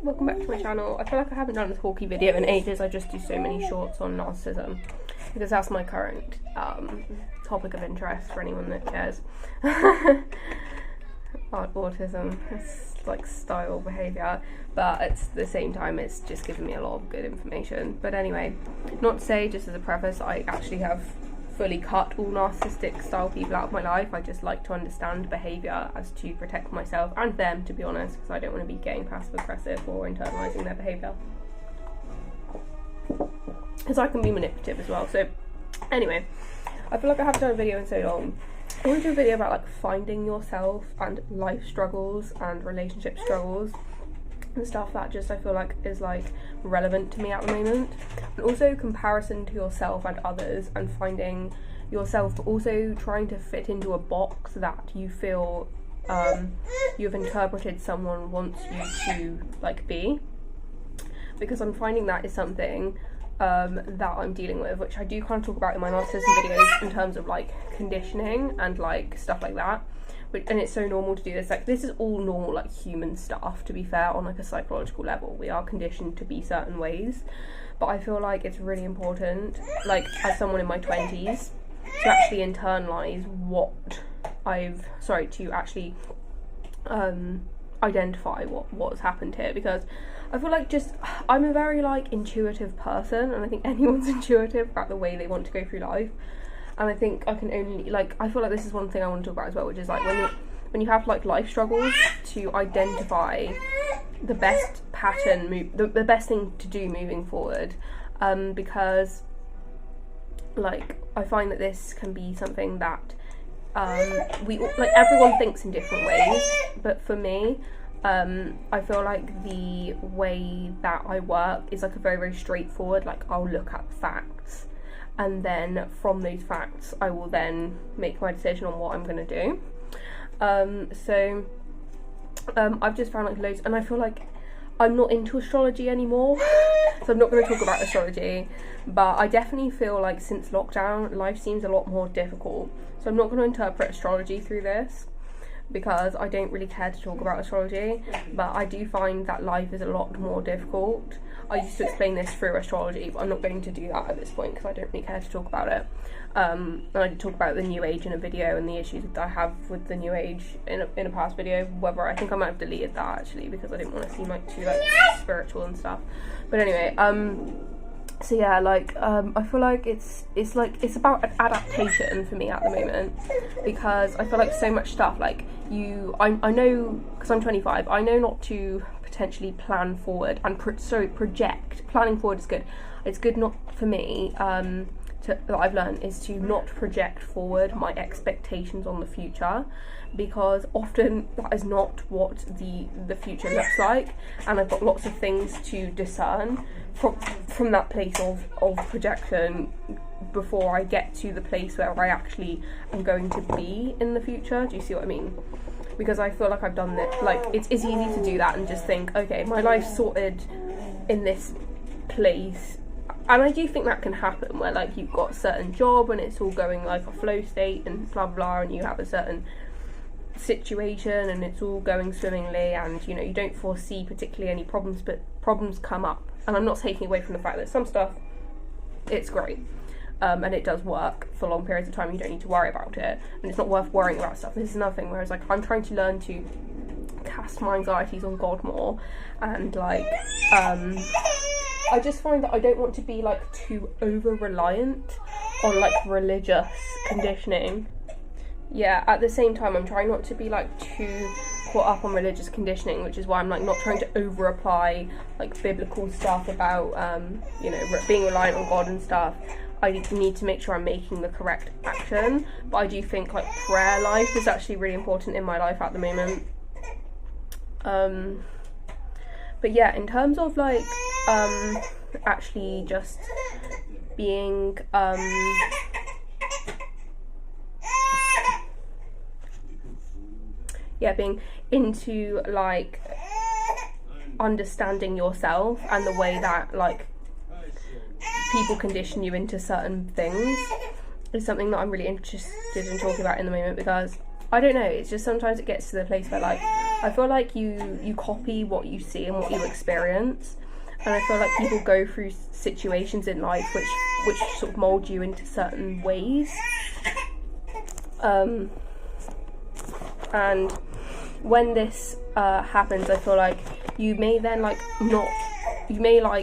welcome back to my channel. I feel like I haven't done a talky video in ages. I just do so many shorts on narcissism because that's my current topic of interest for anyone that cares. Autism, it's like style behaviour, but at the same time it's just given me a lot of good information. But anyway, not to say, just as a preface, I actually have fully cut all narcissistic style people out of my life. I just like to understand behaviour as to protect myself and them, to be honest, because I don't want to be getting passive aggressive or internalising their behaviour, because I can be manipulative as well. So anyway, I feel like I haven't done a video in so long. I want to do a video about like finding yourself and life struggles and relationship struggles and stuff that just I feel like is like relevant to me at the moment, and also comparison to yourself and others and finding yourself, but also trying to fit into a box that you feel you've interpreted someone wants you to like be, because I'm finding that is something that I'm dealing with, which I do kind of talk about in my narcissism videos in terms of like conditioning and like stuff like that. And it's so normal to do this. Like, this is all normal, like, human stuff, to be fair, on like a psychological level. We are conditioned to be certain ways, but I feel like it's really important, like, as someone in my 20s, to actually internalize to actually identify what's happened here, because I feel like I'm a very like intuitive person, and I think anyone's intuitive about the way they want to go through life. And I think I can only, like, I feel like this is one thing I want to talk about as well, which is like when you have like life struggles, to identify the best pattern, the best thing to do moving forward, because like I find that this can be something that everyone thinks in different ways, but for me, I feel like the way that I work is like a very, very straightforward, like I'll look at facts, and then from those facts I will then make my decision on what I'm going to do. I've just found like loads, and I feel like I'm not into astrology anymore, so I'm not going to talk about astrology, but I definitely feel like since lockdown life seems a lot more difficult, so I'm not going to interpret astrology through this because I don't really care to talk about astrology, but I do find that life is a lot more difficult. I used to explain this through astrology, but I'm not going to do that at this point because I don't really care to talk about it. And I did talk about the New Age in a video and the issues that I have with the New Age in a past video. Whether I think I might have deleted that actually because I didn't want to seem like too like spiritual and stuff. But anyway, so yeah, like I feel like it's about adaptation for me at the moment, because I feel like so much stuff like I know, because I'm 25, I know not to potentially plan forward and project. Planning forward is good. It's good, not for me, that I've learned, is to not project forward my expectations on the future, because often that is not what the future looks like, and I've got lots of things to discern from that place of projection before I get to the place where I actually am going to be in the future. Do you see what I mean? Because I feel like I've done this, like it's easy to do that and just think, okay, my life's sorted in this place. And I do think that can happen where like you've got a certain job and it's all going like a flow state and blah blah, and you have a certain situation and it's all going swimmingly, and you know, you don't foresee particularly any problems, but problems come up. And I'm not taking away from the fact that some stuff, it's great, and it does work for long periods of time. You don't need to worry about it, and it's not worth worrying about stuff. This is another thing, whereas like I'm trying to learn to cast my anxieties on God more, and like I just find that I don't want to be like too over reliant on like religious conditioning. Yeah, at the same time I'm trying not to be like too caught up on religious conditioning, which is why I'm like not trying to over apply like biblical stuff about you know, being reliant on God and stuff. I need to make sure I'm making the correct action, but I do think like prayer life is actually really important in my life at the moment. But yeah, in terms of like actually just being being into like understanding yourself and the way that like people condition you into certain things is something that I'm really interested in talking about in the moment, because I don't know, it's just sometimes it gets to the place where like I feel like you copy what you see and what you experience, and I feel like people go through situations in life which sort of mould you into certain ways. And when this happens, I feel like you may then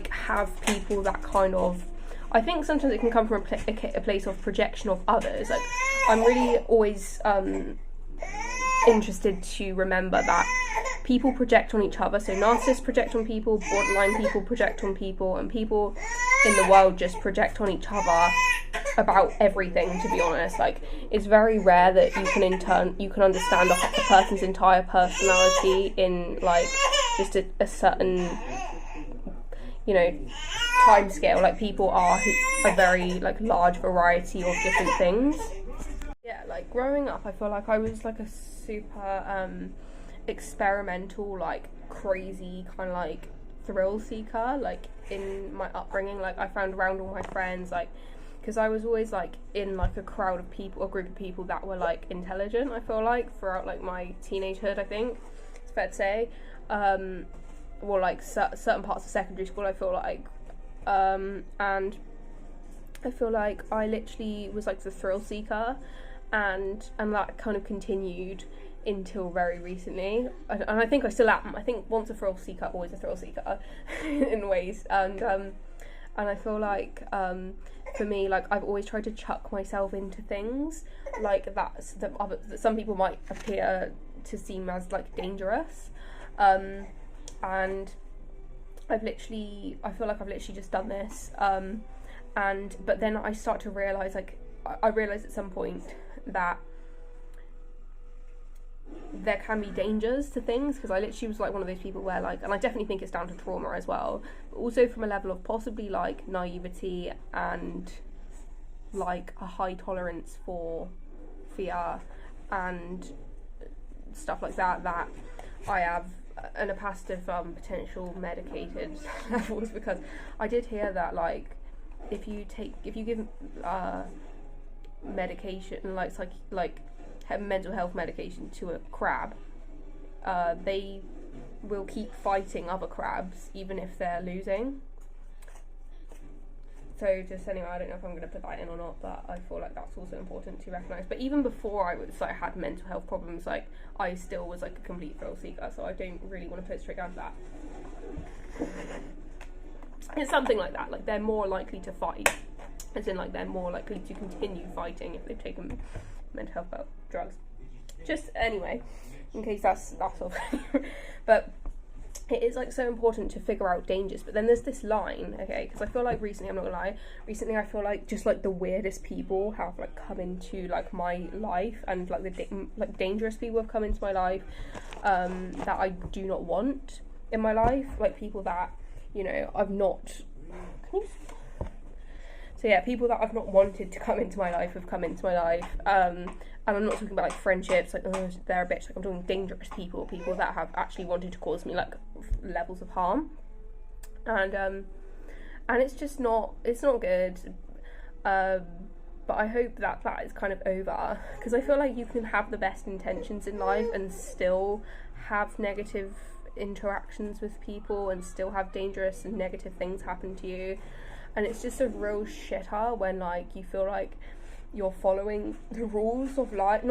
have people that kind of, I think sometimes it can come from a place of projection of others. Like, I'm really always interested to remember that people project on each other. So narcissists project on people, borderline people project on people, and people in the world just project on each other about everything, to be honest. Like, it's very rare that you can understand a person's entire personality in like just a certain, you know, time scale. Like, people are a very like large variety of different things. Yeah, like growing up, I feel like I was like a super experimental, like crazy kind of like thrill seeker. Like, in my upbringing, like I found around all my friends, like, because I was always like in like a crowd of people, a group of people that were like intelligent, I feel like, throughout like my teenagehood, I think it's fair to say. Well, like certain parts of secondary school, I feel like, and I feel like I literally was like the thrill seeker, and that kind of continued until very recently, and I think I still am. I think once a thrill seeker, always a thrill seeker in ways. And I feel like for me, like, I've always tried to chuck myself into things like that some people might appear to seem as like dangerous, and I feel like I've literally just done this, but then I start to realise, like, I realised at some point that there can be dangers to things, because I literally was like one of those people where, like, and I definitely think it's down to trauma as well, but also from a level of possibly like naivety and like a high tolerance for fear and stuff like that I have in a past of potential medicated levels, because I did hear that, like, if you give medication, like mental health medication to a crab, they will keep fighting other crabs even if they're losing. So just anyway, I don't know if I'm going to put that in or not, but I feel like that's also important to recognise. But even before I had mental health problems, like, I still was like a complete thrill seeker, so I don't really want to put it straight down to that. It's something like that, like, they're more likely to fight, as in, like, they're more likely to continue fighting if they've taken mental health drugs. Just anyway, in case that's off. But it is, like, so important to figure out dangers. But then there's this line, okay, because I feel like recently, I'm not gonna lie, I feel like just like the weirdest people have like come into like my life, and like the dangerous people have come into my life that I do not want in my life, like people that, you know, I've not. So yeah, people that I've not wanted to come into my life have come into my life, and I'm not talking about like friendships, like, oh, they're a bitch. Like, I'm talking dangerous people that have actually wanted to cause me like levels of harm, and it's just not, it's not good. But I hope that is kind of over, because I feel like you can have the best intentions in life and still have negative interactions with people and still have dangerous and negative things happen to you. And it's just a real shitter when, like, you feel like you're following the rules of life.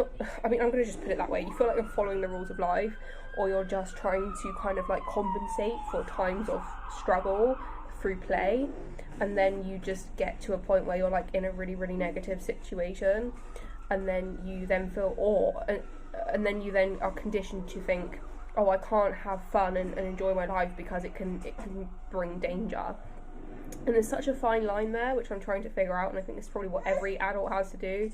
I'm going to just put it that way. You feel like you're following the rules of life, or you're just trying to kind of like compensate for times of struggle through play, and then you just get to a point where you're like in a really, really negative situation, and then you then feel awe, and then you then are conditioned to think, oh, I can't have fun and enjoy my life because it can bring danger. And there's such a fine line there, which I'm trying to figure out, and I think it's probably what every adult has to do,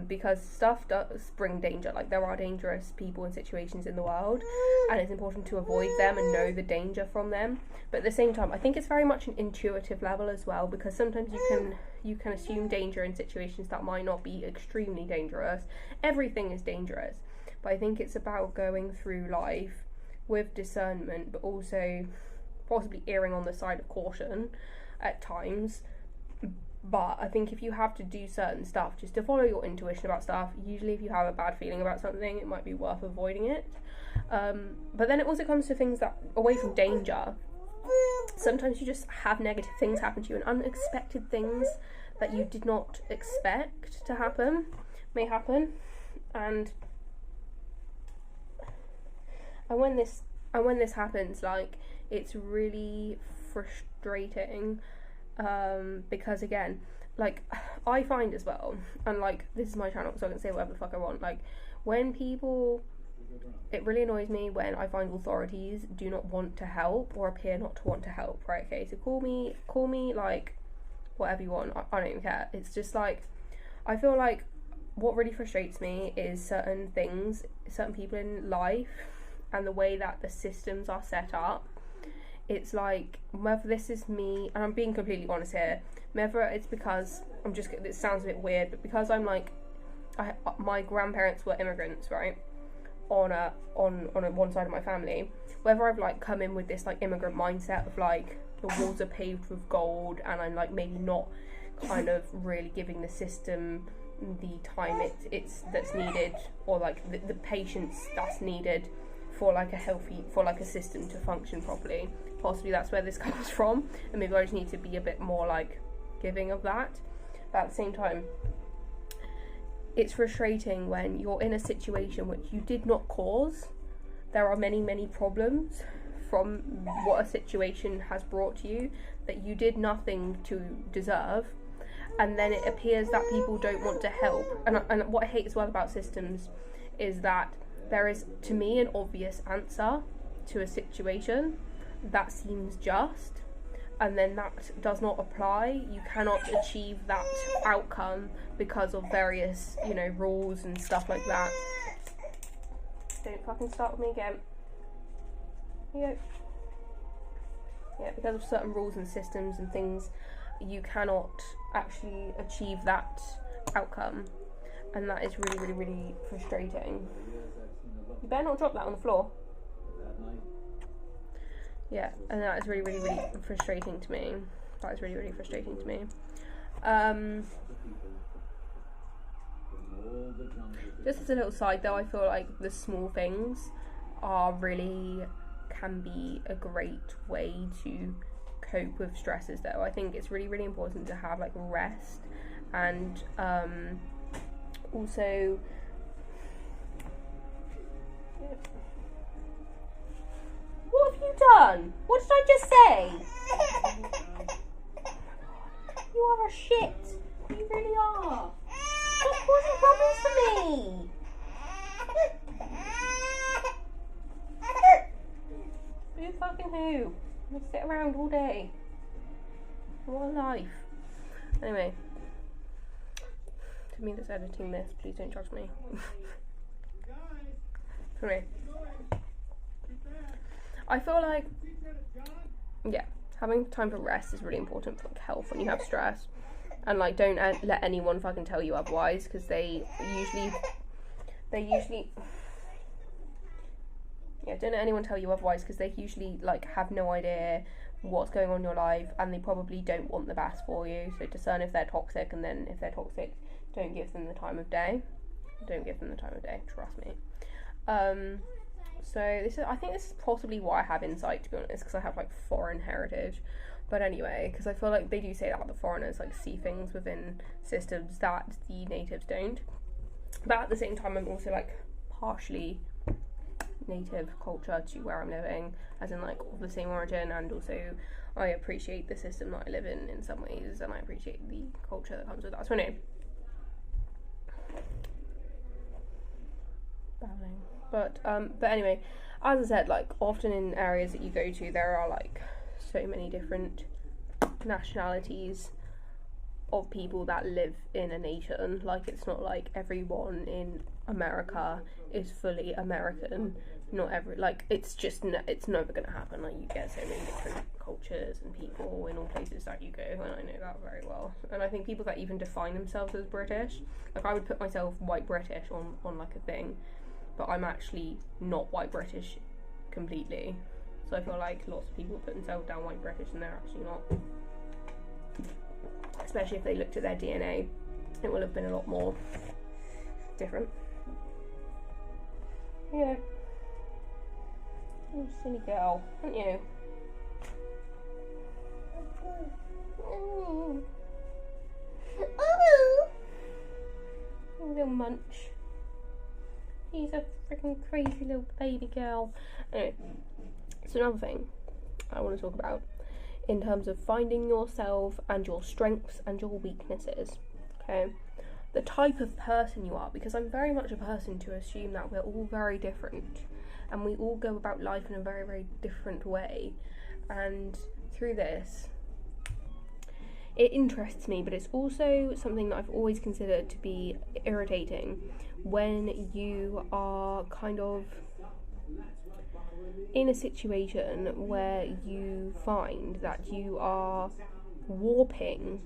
because stuff does bring danger. Like, there are dangerous people and situations in the world, and it's important to avoid them and know the danger from them. But at the same time, I think it's very much an intuitive level as well, because sometimes you can assume danger in situations that might not be extremely dangerous. Everything is dangerous, but I think it's about going through life with discernment, but also possibly erring on the side of caution at times, But I think if you have to do certain stuff, just to follow your intuition about stuff, usually if you have a bad feeling about something, it might be worth avoiding it. But then it also comes to things that, away from danger, sometimes you just have negative things happen to you, and unexpected things that you did not expect to happen may happen. And when this happens, like, it's really frustrating, because again, like, I find as well, and like, this is my channel so I can say whatever the fuck I want, like, when people, it really annoys me when I find authorities do not want to help or appear not to want to help, right? Okay, so call me like whatever you want, I don't even care. It's just like, I feel like what really frustrates me is certain things, certain people in life, and the way that the systems are set up. It's like, whether this is me, and I'm being completely honest here, whether it's because it sounds a bit weird, but because I'm like, my grandparents were immigrants, right, on one side of my family, whether I've like come in with this like immigrant mindset of like the walls are paved with gold, and I'm like maybe not kind of really giving the system the time that's needed, or like the patience that's needed for like a system to function properly. Possibly that's where this comes from, and maybe I just need to be a bit more like giving of that. But at the same time, it's frustrating when you're in a situation which you did not cause. There are many problems from what a situation has brought to you that you did nothing to deserve, and then it appears that people don't want to help. And what I hate as well about systems is that there is, to me, an obvious answer to a situation that seems just, and then that does not apply. You cannot achieve that outcome because of various, rules and stuff like that. Don't fucking start with me again. Yeah, because of certain rules and systems and things, you cannot actually achieve that outcome, and that is really frustrating. You better not drop that on the floor. Yeah, and that is really frustrating to me. That is really frustrating to me. Just as a little side though, I feel like the small things can be a great way to cope with stresses though. I think it's really important to have like rest, and also what have you done? What did I just say? You are a shit. You really are. Stop causing problems for me. Who fucking who? I sit around all day. What a life. Anyway, to me that's editing this, please don't judge me. Anyway, I feel like, having time for rest is really important for like health when you have stress, and like don't let anyone fucking tell you otherwise, because they usually don't let anyone tell you otherwise, because they usually like have no idea what's going on in your life, and they probably don't want the best for you. So discern if they're toxic, and then if they're toxic, don't give them the time of day. Trust me. So I think this is possibly why I have insight, to be honest, because I have like foreign heritage. But anyway, because I feel like they do say that the foreigners like see things within systems that the natives don't. But at the same time, I'm also like partially native culture to where I'm living, as in like of the same origin, and also I appreciate the system that I live in some ways, and I appreciate the culture that comes with that. So anyway, babbling. But anyway, as I said, like often in areas that you go to, there are like so many different nationalities of people that live in a nation. Like it's not like everyone in America is fully American. Not every, like it's never gonna happen. Like you get so many different cultures and people in all places that you go, and I know that very well. And I think people that even define themselves as British, like I would put myself white British on like a thing, but I'm actually not white British completely. So I feel like lots of people put themselves down white British and they're actually not. especially if they looked at their DNA, it will have been a lot more different. Yeah. You silly girl, aren't you? Oh. Little munch. He's a freaking crazy little baby girl. Anyway, so another thing I want to talk about in terms of finding yourself and your strengths and your weaknesses. Okay, the type of person you are, because I'm very much a person to assume that we're all very different and we all go about life in a very, very different way. And through this, it interests me, but it's also something that I've always considered to be irritating when you are kind of in a situation where you find that you are warping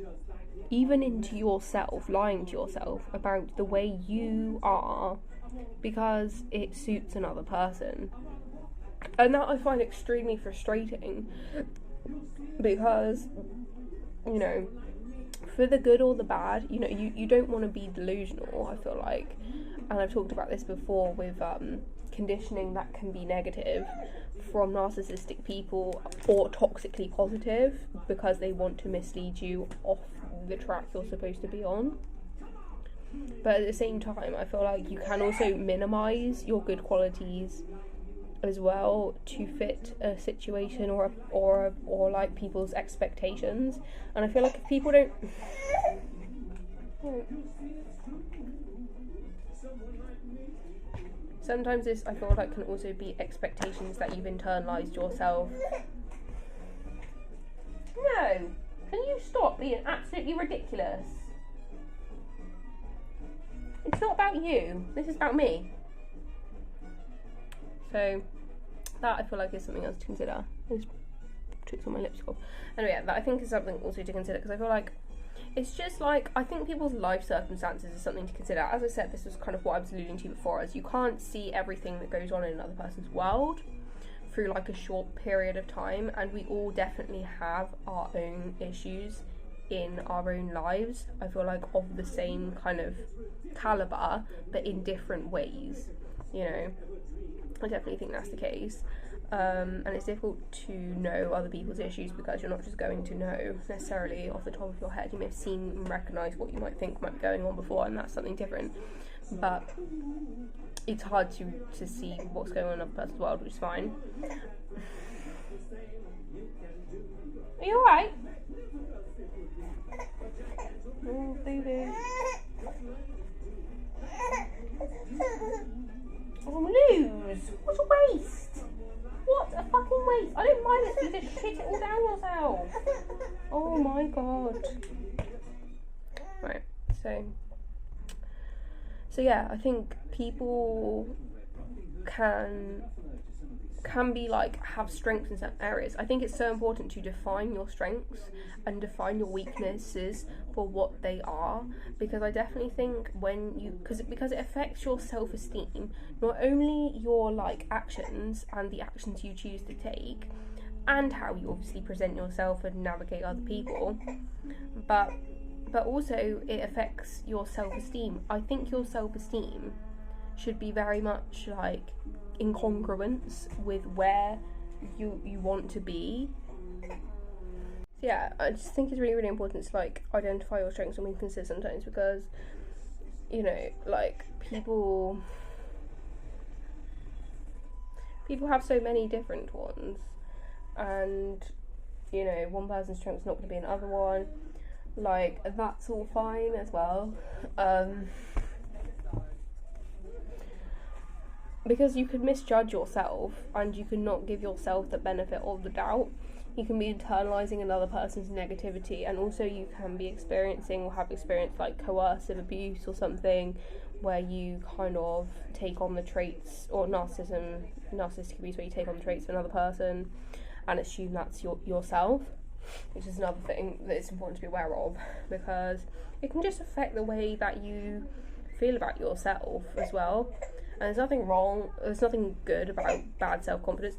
even into yourself, lying to yourself about the way you are because it suits another person. And that I find extremely frustrating, because, you know, for the good or the bad, you know, you don't want to be delusional, I feel like. And I've talked about this before with conditioning that can be negative from narcissistic people or toxically positive, because they want to mislead you off the track you're supposed to be on. But at the same time, I feel like you can also minimize your good qualities as well to fit a situation or like people's expectations. And I feel like if people don't sometimes this, I feel like, can also be expectations that you've internalized yourself. No, can you stop being absolutely ridiculous? It's not about you, this is about me. So that, I feel like, is something else to consider. I just took some of my lipstick off. Anyway, yeah, that I think is something also to consider, because I feel like it's just like, I think people's life circumstances is something to consider. As I said, this was kind of what I was alluding to before, as you can't see everything that goes on in another person's world through like a short period of time, and we all definitely have our own issues in our own lives, I feel like, of the same kind of caliber but in different ways, you know. I definitely think that's the case. And it's difficult to know other people's issues because you're not just going to know necessarily off the top of your head. You may have seen and recognised what you might think might be going on before, and that's something different. But it's hard to see what's going on in another person's world, which is fine. Are you alright? Oh, baby. Oh, lose! What a waste! What a fucking waste! I don't mind it, but you just shit it all down yourself. Oh my god. Right, so yeah, I think people can be like, have strengths in certain areas. I think it's so important to define your strengths and define your weaknesses for what they are, because I definitely think when you, because it affects your self-esteem, not only your like actions and the actions you choose to take, and how you obviously present yourself and navigate other people, but also it affects your self-esteem. I think your self-esteem should be very much like in congruence with where you want to be. So yeah, I just think it's really, really important to like identify your strengths and weaknesses sometimes, because, you know, like people have so many different ones, and, you know, one person's strength's not going to be another one. Like, that's all fine as well. Because you could misjudge yourself and you could not give yourself the benefit of the doubt. You can be internalising another person's negativity, and also you can be experiencing or have experienced like coercive abuse or something, where you kind of take on the traits, or narcissistic abuse, where you take on the traits of another person and assume that's yourself, which is another thing that it's important to be aware of, because it can just affect the way that you feel about yourself as well. And there's nothing good about bad self-confidence.